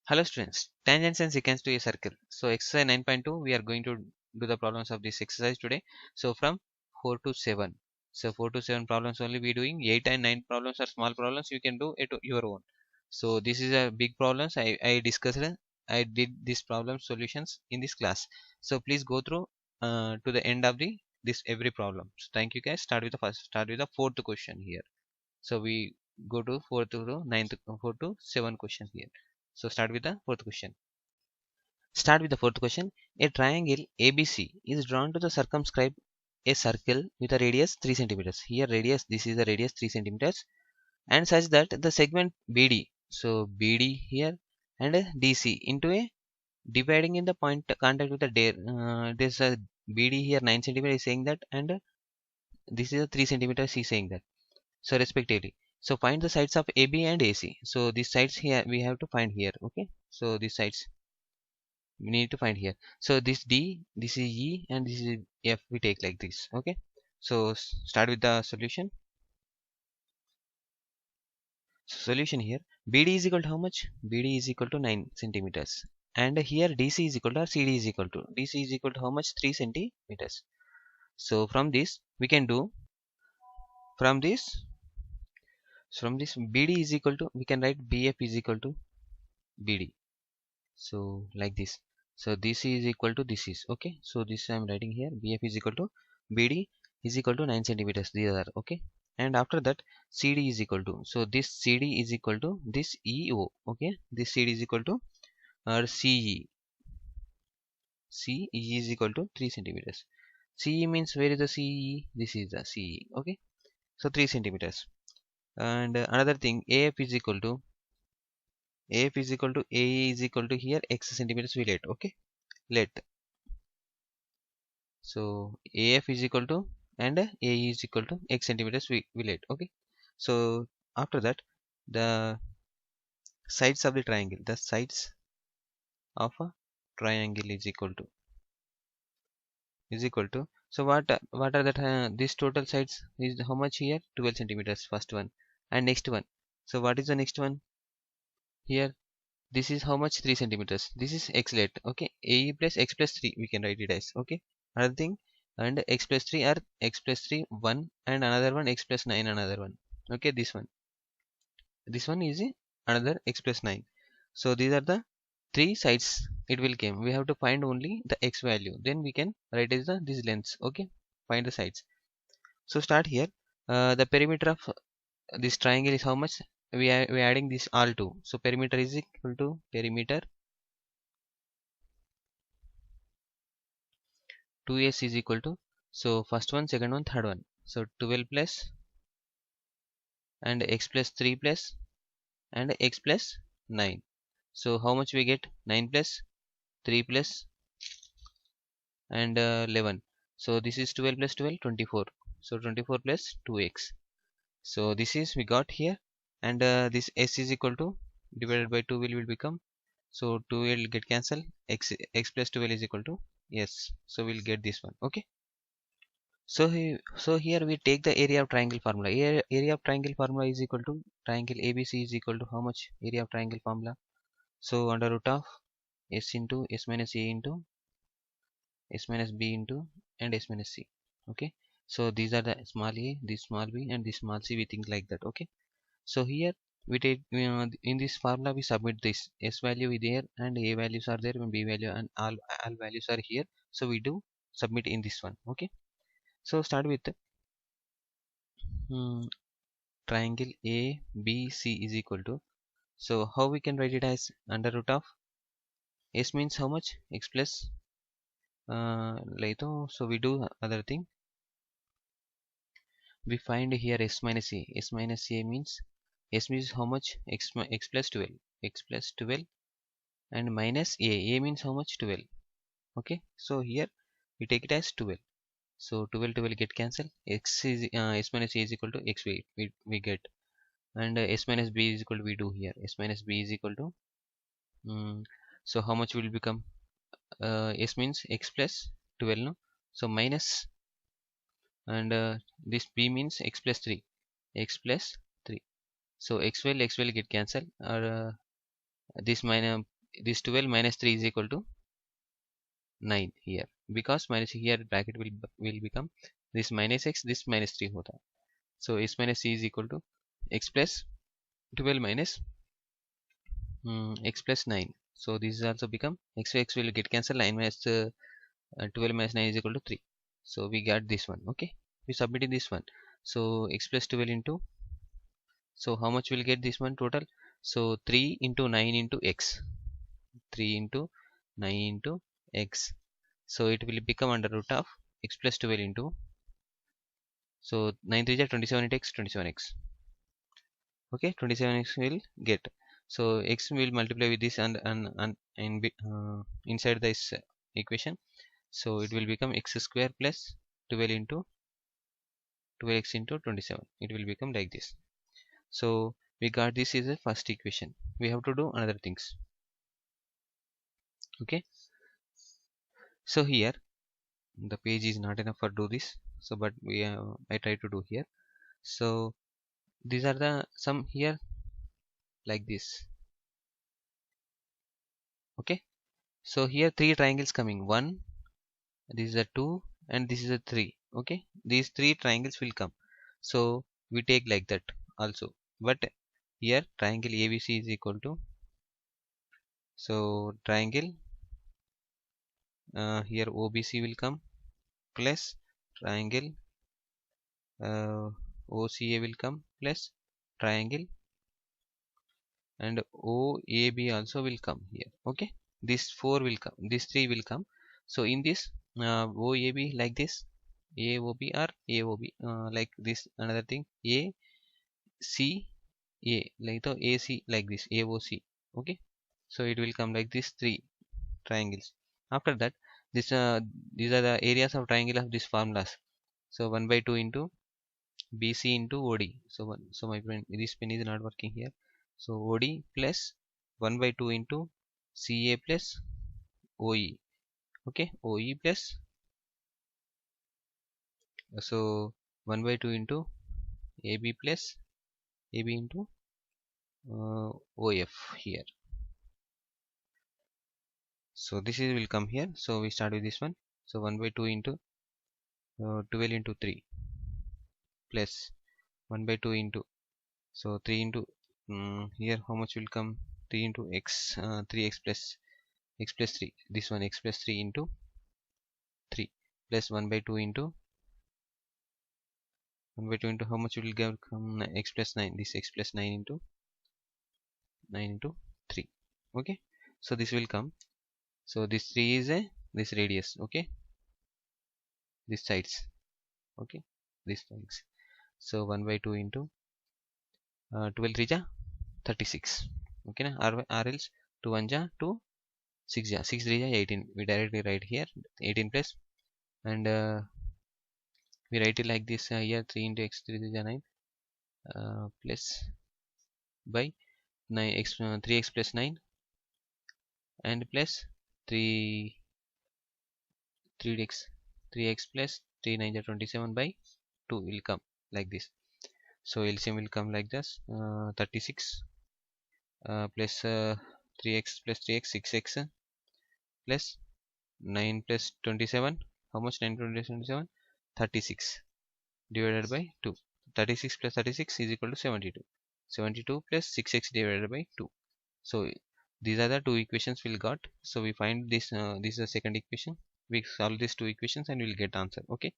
Hello students, tangents and secants to a circle. So exercise 9.2, we are going to do the problems of this exercise today. So from 4 to 7. So 4 to 7 problems only we doing. 8 and 9 problems are small problems. You can do it your own. So this is a big problems. I discussed it. I did this problem solutions in this class. So please go through to the end of the this every problem. So thank you guys. Start with the fourth question here. So we go to fourth to ninth, 4 to 7 questions here. So start with the fourth question. Start with the fourth question. A triangle ABC is drawn to the circumscribe a circle with a radius 3 centimeters. Here radius, this is the radius 3 centimeters, and such that the segment BD, so BD here and DC into a dividing in the point contact with the this BD here 9 centimeters is saying that, and this is a 3 centimeters is saying that. So respectively. So find the sides of AB and AC. So these sides here we have to find here. Okay. So these sides we need to find here. So this D, this is E, and this is F. We take like this. Okay. So start with the solution. So solution here. BD is equal to how much? BD is equal to 9 centimeters. And here DC is equal to, or CD is equal to. DC is equal to how much? 3 centimeters. So from this we can do, from this BD is equal to, we can write BF is equal to BD. So like this. So this is equal to this is okay. So this I am writing here. BF is equal to BD is equal to 9 centimeters. These are okay. And after that CD is equal to, so this CD is equal to this EO. Okay. This CD is equal to CE. CE is equal to 3 centimeters. CE means where is the CE? This is the CE. Okay. So 3 centimeters. And another thing, AF is equal to AE is equal to here x centimeters we let. Okay. Let. So AF is equal to, and AE is equal to x centimeters we let. Okay. So after that the sides of the triangle, the sides of a triangle is equal to, so what are that these total sides is how much here? 12 centimeters first one, and next one. So what is the next one here? This is how much? 3 centimeters. This is x let. Okay. AE plus x plus 3 we can write it as. Okay. Another thing, and x plus 3 are x plus 3 1, and another one x plus 9 another one. Okay. This one is another x plus 9. So these are the three sides it will came. We have to find only the x value, then we can write as the this lengths. Okay. Find the sides. So start here. The perimeter of this triangle is how much? We are adding this all two. So perimeter is equal to perimeter 2s is equal to, so first one, second one, third one. So 12 plus and x plus 3 plus and x plus 9. So how much we get? 9 plus 3 plus and 11. So this is 12 plus 12, 24. So 24 plus 2x. So this is we got here, and this s is equal to divided by 2 will become, so 2 will get cancelled. X plus 12 is equal to yes. So we'll get this one. Okay. So here we take the area of triangle formula. Area of triangle formula is equal to triangle ABC is equal to how much? Area of triangle formula. So under root of s into s minus a into s minus b into and s minus c. Okay. So these are the small a, this small b, and this small c. We think like that. Okay. So here we take in this formula we submit this s value is there, and a values are there, and b value, and all values are here. So we do submit in this one. Okay. So start with hmm, triangle ABC is equal to, so how we can write it as under root of s means how much? X plus later. So we do other thing, we find here s minus a. S minus a means s means how much? X plus 12, x plus 12, and minus a means how much? 12. Okay. So here we take it as 12. So 12 get cancelled. X is s minus a is equal to x we get, and s minus b is equal to, we do here s minus b is equal to so how much will become? S means x plus 12, no? So minus, and this b means x plus 3, x plus 3. So x will get cancelled, or this minus this 12 minus 3 is equal to 9 here, because minus here bracket will become this minus x, this minus 3 hota. So x minus c is equal to x plus 12 minus x plus 9. So this is also become x will get cancelled. 9 minus 12 minus 9 is equal to 3. So we got this one. Okay, we submitted this one. So x plus 12 into, so how much will get this one total? So 3 into 9 into x, 3 into 9 into x. So it will become under root of x plus 12 into, so 9 3 is 27 into x, 27x. Okay, 27x will get. So x will multiply with this and inside this equation. So it will become x square plus 12 into 12x into 27. It will become like this. So we got this is the first equation. We have to do another things. Okay. So here the page is not enough for do this. So but we I try to do here. So these are the some here like this. Okay. So here three triangles coming. One, this is a 2, and this is a 3. Okay, these three triangles will come. So we take like that also. But here triangle ABC is equal to, so triangle here OBC will come plus triangle OCA will come plus triangle, and OAB also will come here. Okay, these four will come, these three will come. So in this OAB like this, AOB or AOB like this, another thing ACA like the AC like this, AOC. Okay, so it will come like this three triangles. After that, this these are the areas of triangle of these formulas. So 1 by 2 into BC into OD. So so my friend, this pen is not working here. So OD plus 1 by 2 into CA plus OE. Okay, OE plus, so 1 by 2 into AB plus AB into OF here. So this is will come here. So we start with this one. So 1 by 2 into 12 into 3 plus 1 by 2 into, so 3 into here how much will come, 3 into x, 3x plus x plus 3, this one x plus 3 into 3 plus 1 by 2 into 1 by 2 into how much will give come, x plus 9, this x plus 9 into 9 into 3. Okay, so this will come. So this 3 is a this radius. Okay, this sides. Okay, this sides. So 1 by 2 into 12 3 ja 36. Okay, na? Or else 2 1 ja 2, 6 ja 6 3 ja 18. We directly write here 18 plus, and we write it like this here 3 into x 3 is 9 plus by 9x 3x plus 9 and plus 3 3x 3x plus 3 9 is 27 by 2 will come like this. So LCM will come like this 36 plus 3x plus 3x 6x plus 9 plus 27, how much, 9 plus 27, 36 divided by 2. 36 plus 36 is equal to 72. 72 plus 6x divided by 2. So these are the two equations we'll got. So we find this this is the second equation. We solve these two equations and we'll get answer. Okay,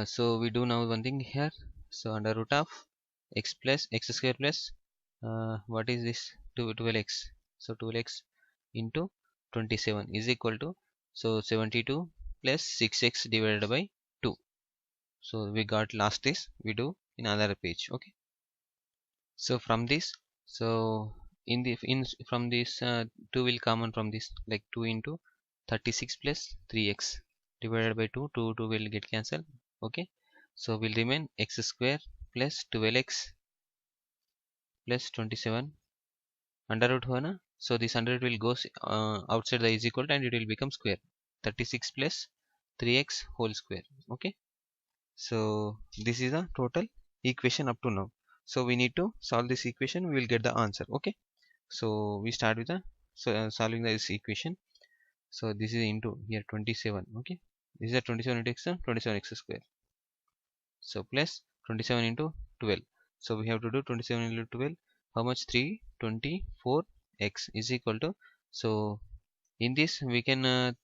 so we do now one thing here. So under root of x plus x square plus what is this, 12x. So 12x into 27 is equal to, so 72 plus 6x divided by 2. So we got last this, we do in another page. Okay, so from this, so from this 2 will common from this, like 2 into 36 plus 3x divided by 2, 2 will get cancelled. Okay, so will remain x square plus 12x plus 27 under root 1. So this 100 will go outside the is equal to, and it will become square, 36 plus 3x whole square. Okay, so this is the total equation up to now. So we need to solve this equation, we will get the answer. Okay, So we start with the solving this equation. So this is into here 27. Okay, this is a 27 into x, 27x square. So plus 27 into 12. So we have to do 27 into 12. How much? 324x is equal to. So in this we can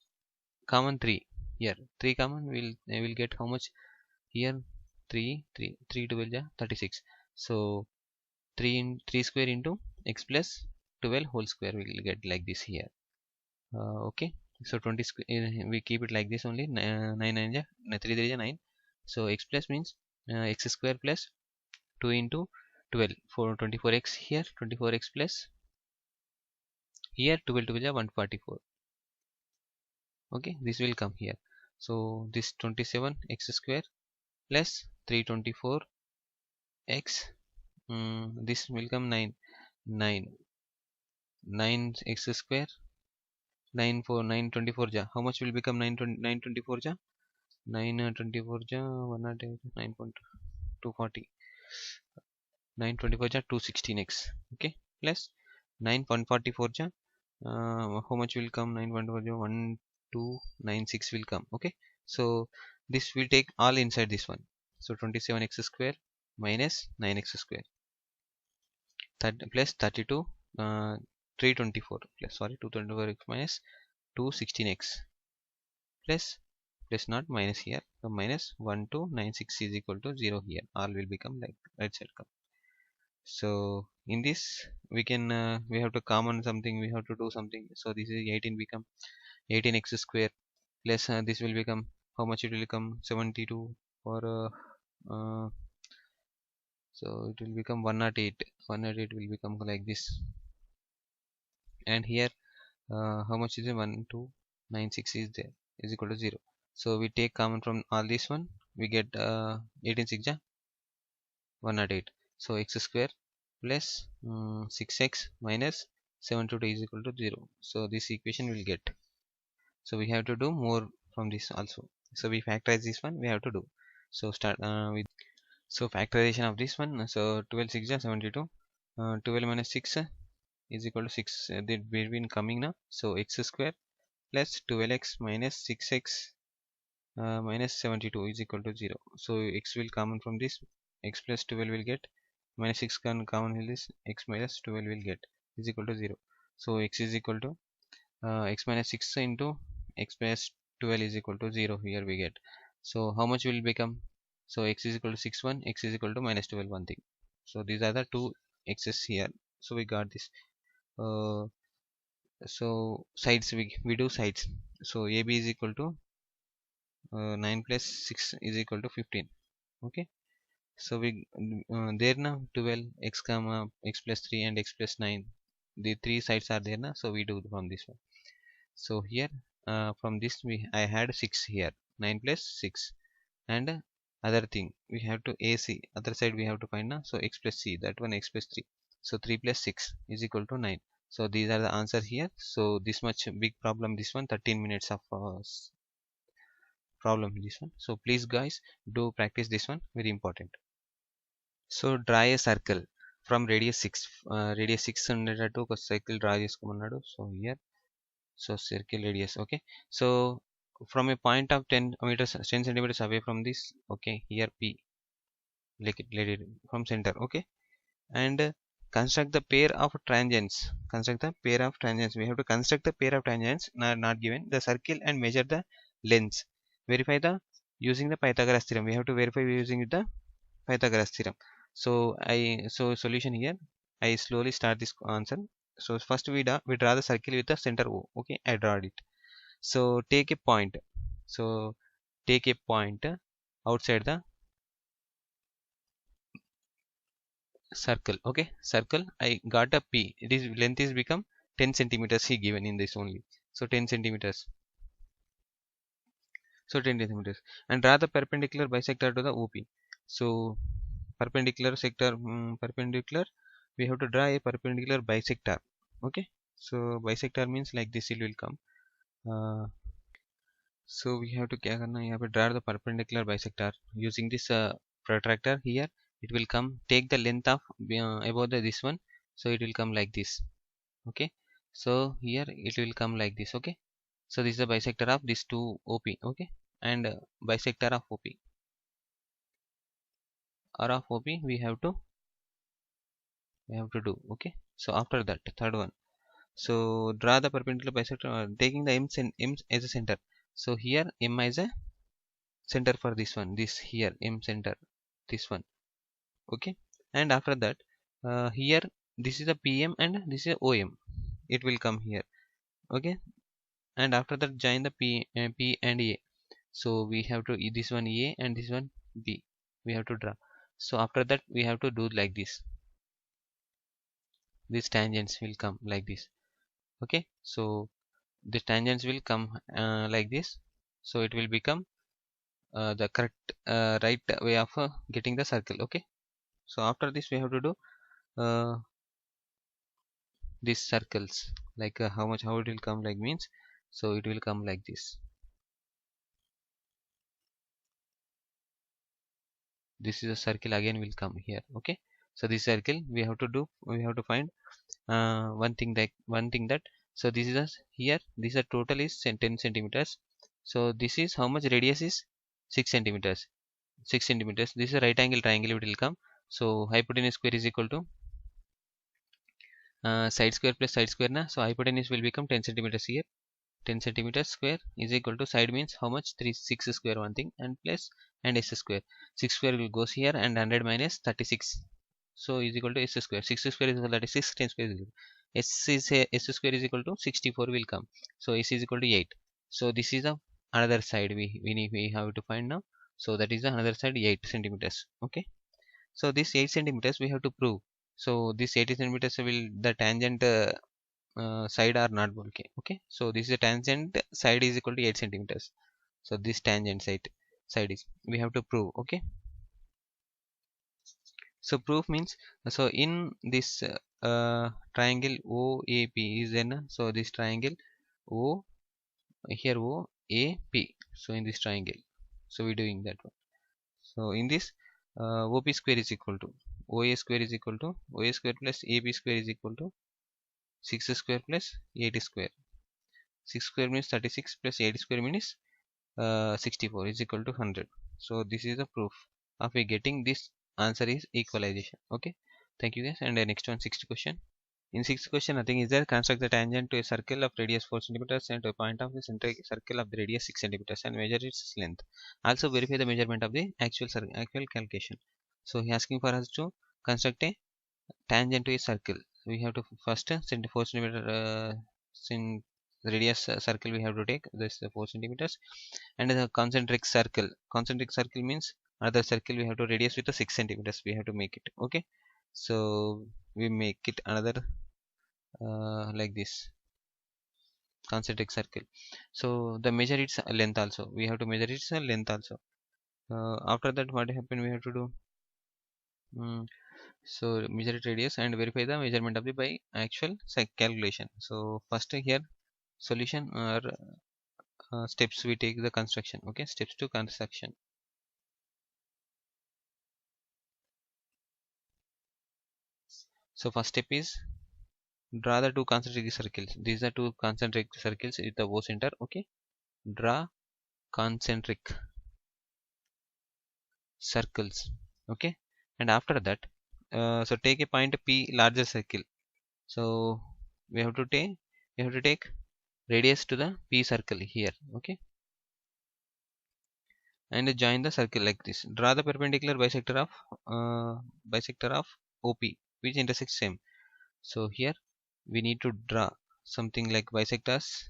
common 3 here. 3 common, will get how much here? 3 12 ja 36. So 3 square into x plus 12 whole square we will get like this here. Okay, so 20 we keep it like this only. 9 9 ja 3 3 ja 9. So x plus means x square plus 2 into 12 for 24x here, 24x plus here 12 12 ja 144. Okay, this will come here. So this 27 x square plus 324 x, this will come 9 9 9 x square 9 4 9 24 ja, how much will become 9 9 24 ja 9 24 ja 108 9.240 9 24 ja 216x. Okay, plus 9 144 ja how much will come? 9.4 ja 1296 will come. Okay, so this will take all inside this one. So 27x square minus 9x square plus 32 324 plus, sorry, 224x minus 216x plus not minus here, so minus 1296 is equal to 0 here. All will become like right side come. So in this we can we have to common something, we have to do something. So this is 18 become 18x square plus this will become how much it will become 72 for uh, so it will become 108. 108 will become like this. And here how much is it? 1296 is there, is equal to 0. So we take common from all this one, we get 18 6 ja 108. So x square plus 6x minus 72 is equal to 0. So this equation will get. So we have to do more from this also. So we factorize this one, we have to do. So start with, so factorization of this one. So 12 6 ja 72. 12 minus 6 is equal to 6. The between coming now. So x square plus 12x minus 6x minus 72 is equal to 0. So x will common from this, x plus 12 will get, minus 6 can common will this, x minus 12 will get, is equal to 0. So x is equal to x minus 6 into x plus 12 is equal to 0 here we get. So how much will become? So x is equal to 6 1, x is equal to minus 12 one thing. So these are the two x's here. So we got this. So sides, we do sides. So AB is equal to 9 plus 6 is equal to 15. Okay, so we there now 12 x comma x plus 3 and x plus 9, the three sides are there now. So we do from this one. So here from this I had 6 here, 9 plus 6, and other thing we have to AC, other side we have to find now. So x plus c, that one x plus 3. So 3 plus 6 is equal to 9. So these are the answers here. So this much big problem, this one 13 minutes of problem, this one. So please guys, do practice this one, very important. So draw a circle from radius 6, radius 6 ఉండేటట్టు ఒక circle draw చేసుకోమన్నాడు. So here, so circle radius. Okay, so from a point of 10 meters 10 centimeters away from this, okay, here P, let it from center. Okay, and construct the pair of tangents. Construct the pair of tangents. We have to construct the pair of tangents, not given the circle, and measure the lengths. Verify the using the Pythagoras theorem. We have to verify using the Pythagoras theorem. So solution here, I slowly start this answer. So first we draw the circle with the center O. Okay, I draw it. So take a point. So take a point outside the circle. Okay, circle, I got a P. It is length is become 10 centimeters he given in this only. So 10 centimeters. So 10 centimeters, and draw the perpendicular bisector to the OP. So perpendicular sector, perpendicular, we have to draw a perpendicular bisector. Okay, so bisector means like this it will come. So we have to क्या करना है यहाँ पे, draw the perpendicular bisector using this protractor here. It will come, take the length of above this one. So it will come like this. Okay, so here it will come like this. Okay, so this is the bisector of these two OP. Okay, and bisector of OP, R of OP we have to do. Okay, so after that third one, so draw the perpendicular bisector taking the m as a center. So here m is a center for this one, this here m center, this one. Okay, and after that here this is the PM and this is OM, it will come here. Okay, and after that join the P and A. So we have to this one A and this one B, we have to draw. So after that we have to do like this, these tangents will come like this. Okay, so the tangents will come like this, so it will become the correct right way of getting the circle. Okay, so after this we have to do uh, these circles, like how it will come like means, so it will come like this. This is a circle again will come here. Okay, so this circle we have to find one thing that so this is a here this is a total is 10 centimeters. So this is how much radius is 6 centimeters. 6 centimeters, this is a right angle triangle, it will come. So hypotenuse square is equal to side square plus side square na, so hypotenuse will become 10 centimeters here. 10 centimeters square is equal to side means how much 3 6 square one thing and plus and s square. 6 square will goes here and 100 minus 36, so is equal to s square. 6 square is equal to 36, 10 square is equal to s square is equal to 64 will come. So s is equal to 8. So this is the another side we have to find now. So that is the another side 8 centimeters. Okay, so this 8 centimeters we have to prove. So this 80 centimeters will the tangent side are not bulky. Okay, so this is a tangent side is equal to 8 centimeters. So this tangent side is we have to prove. Okay, so proof means, so in this triangle OAP is then so this triangle O here OAP, so in this triangle, so we're doing that one. So in this OP square is equal to OA square is equal to OA square plus AB square is equal to 6 square plus 8 square. 6 square means 36 plus 8 square means 64 is equal to 100. So this is the proof of we getting this answer is equalization. Okay, thank you guys. And the next one, sixth question. In sixth question, nothing is there. Construct the tangent to a circle of radius 4 centimeters and to a point of the centric circle of the radius 6 centimeters and measure its length. Also verify the measurement of the actual calculation. So he asking for us to construct a tangent to a circle. We have to first 4 centimeter radius circle we have to take this 4 centimeters, and the concentric circle means another circle we have to radius with the 6 centimeters we have to make it. Okay, so we make it another like this concentric circle. So the measure its length also, we have to measure its length also. After that what happen we have to do, so measure it radius and verify the measurement of the by actual calculation. So first here solution or steps we take the construction. Okay, steps to construction. So first step is draw the two concentric circles. These are two concentric circles with the O center. Okay, draw concentric circles. Okay, and after that so take a point P larger circle. So we have to take radius to the P circle here. Okay, and join the circle like this. Draw the perpendicular bisector of OP which intersects same. So here we need to draw something like bisectors.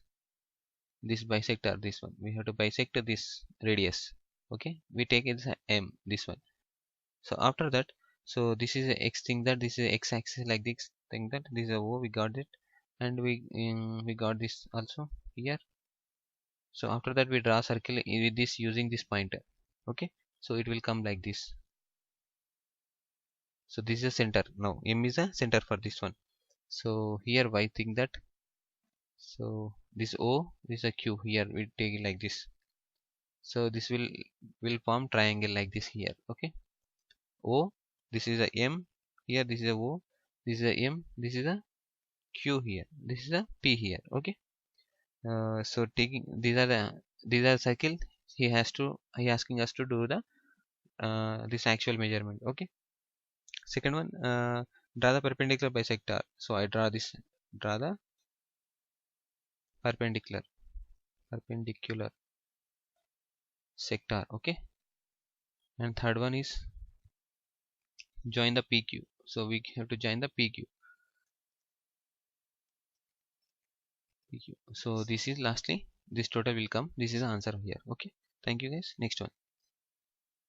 This bisector, this one we have to bisect this radius. Okay, we take it as M, this one. So after that, so this is a X thing, that this is a X axis like this thing, that this is a O, we got it, and we got this also here. So after that we draw circle with this using this pointer. Okay, so it will come like this. So this is a center. Now M is a center for this one. So here I think that, so this O, this is a Q, here we take it like this. So this will form triangle like this here. Okay, O, this is a M, here this is a O, this is a M, this is a Q here, this is a P here. Okay. So taking these are circle, he asking us to do the this actual measurement. Okay. Second one, draw the perpendicular bisector. So I draw the perpendicular sector. Okay. And third one is join the PQ. So we have to join the PQ. So this is lastly, this total will come. This is the answer here. Okay. Thank you guys. Next one.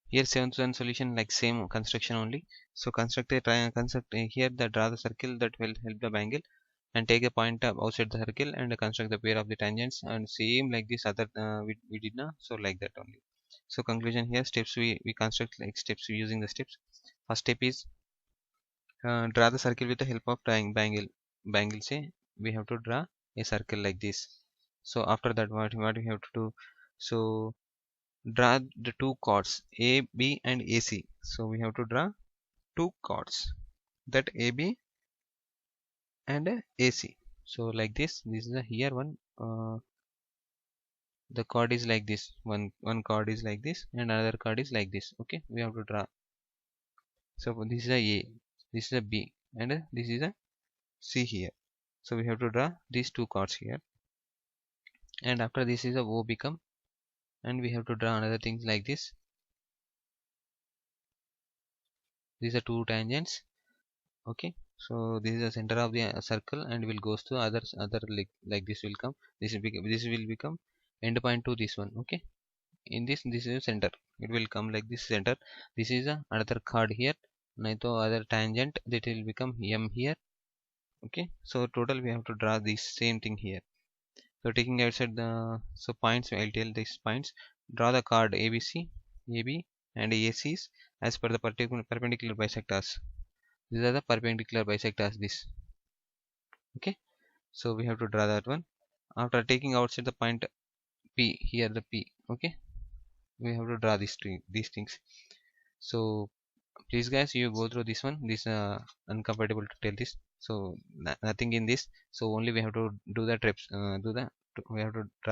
Here 7th one solution like same construction only. So construct a triangle. Here the draw the circle that will help the angle, and take a point outside the circle and construct the pair of the tangents, and same like this other we did now. So like that only. So conclusion here, steps we construct like steps using the steps. First step is draw the circle with the help of triangle. Bangle say we have to draw a circle like this. So after that what we have to do, so draw the two chords A, B and AC. So we have to draw two chords, that AB and AC. So like this is a here one, the chord is like this, one chord is like this and another chord is like this. Okay, we have to draw. So this is a A, this is a B and this is a C here. So we have to draw these two chords here, and after this is a O become, and we have to draw another things like this. These are two tangents. Okay, so this is the center of the circle and will goes to other like this will come, this will become end point to this one. Okay, in this is center, it will come like this center. This is another chord here, naito other tangent, that will become M here. Okay, so total we have to draw this same thing here. So taking outside the, so points, I'll tell these points. Draw the chord ABC, AB and ACs as per the perpendicular bisectors. These are the perpendicular bisectors this. Okay, so we have to draw that one. After taking outside the point P, here the P. Okay, we have to draw these things. So please guys, you go through this one. This uncomfortable to tell this. So nothing in this. So only we have to do the trips. We have to draw